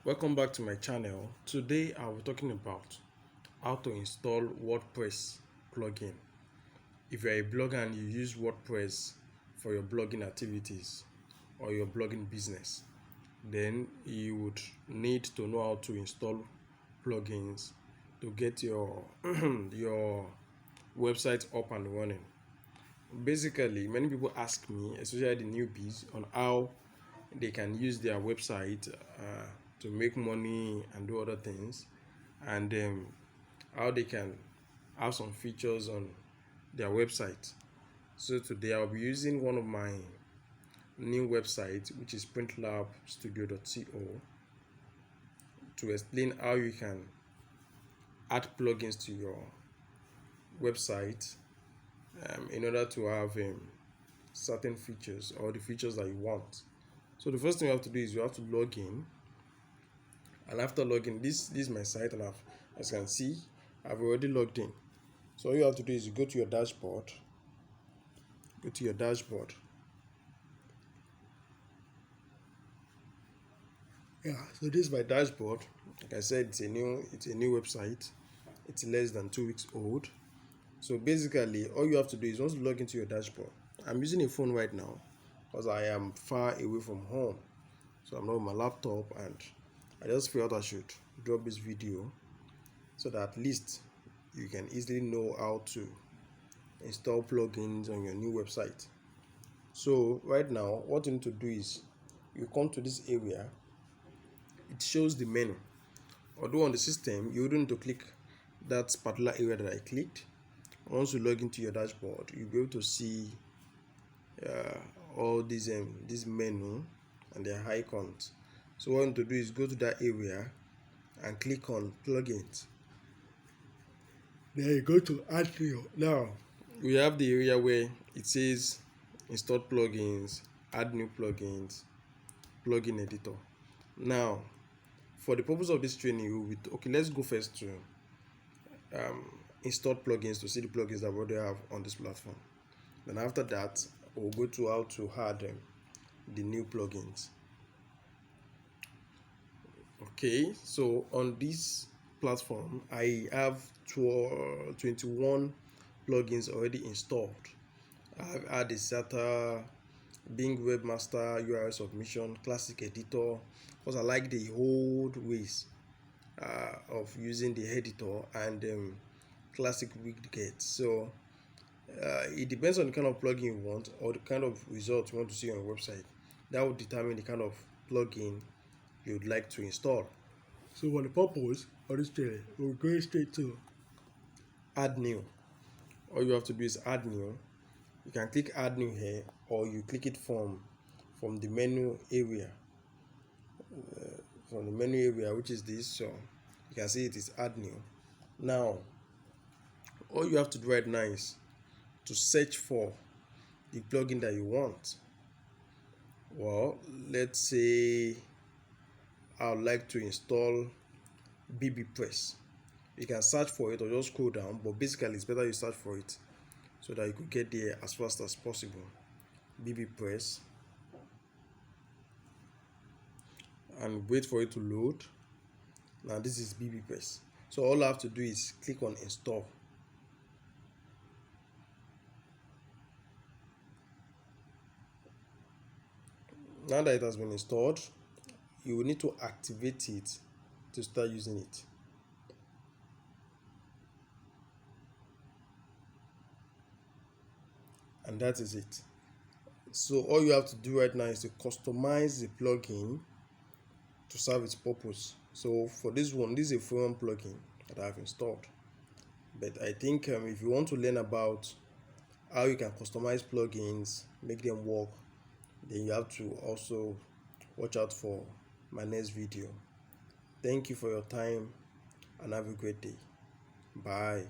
Welcome back to my channel. Today I'll be talking about how to install WordPress plugin. If you're a blogger and you use WordPress for your blogging activities or your blogging business, then you would need to know how to install plugins to get your your website up and running. Basically, many people ask me, especially the newbies, on how they can use their website to make money and do other things, and how they can have some features on their website. So today I'll be using one of my new websites, which is printlabstudio.co, to explain how you can add plugins to your website in order to have certain features or the features that you want. So the first thing you have to do is you have to log in, and after logging, this is my site, and as you can see, I've already logged in. So all you have to do is you go to your dashboard. So this is my dashboard. Like I said, it's a new website. It's less than 2 weeks old. So basically, all you have to do is once you log into your dashboard. I'm using a phone right now because I am far away from home, so I'm not on my laptop, and I just felt I should drop this video so that at least you can easily know how to install plugins on your new website. So right now, what you need to do is you come to this area. It shows the menu. Although on the system you wouldn't need to click that particular area that I clicked. Once you log into your dashboard, you'll be able to see all these this menu and their icons. So what you need to do is go to that area and click on plugins. Then you go to add new. Now we have the area where it says install plugins, add new plugins, plugin editor. Now for the purpose of this training, let's go first to install plugins to see the plugins that we already have on this platform. Then after that, we'll go to how to add the new plugins. Okay, so on this platform I have 21 plugins already installed. I've added SATA, Bing Webmaster, URL submission, classic editor, because I like the old ways of using the editor, and classic widgets. So it depends on the kind of plugin you want or the kind of results you want to see on your website. That will determine the kind of plugin you would like to install. So for the purpose of this training, we're going straight to add new. All you have to do is add new. You can click add new here, or you click it from the menu area. From the menu area, which is this, so you can see it is add new. Now all you have to do right now is to search for the plugin that you want. Well, let's say I would like to install WordPress. You can search for it or just scroll down, but basically it's better you search for it so that you could get there as fast as possible. WordPress, and wait for it to load. Now this is WordPress. So all I have to do is click on install. Now that it has been installed, you will need to activate it to start using it. And that is it. So all you have to do right now is to customize the plugin to serve its purpose. So for this one, this is a free one plugin that I've installed. But I think if you want to learn about how you can customize plugins, make them work, then you have to also watch out for my next video. Thank you for your time and have a great day. Bye.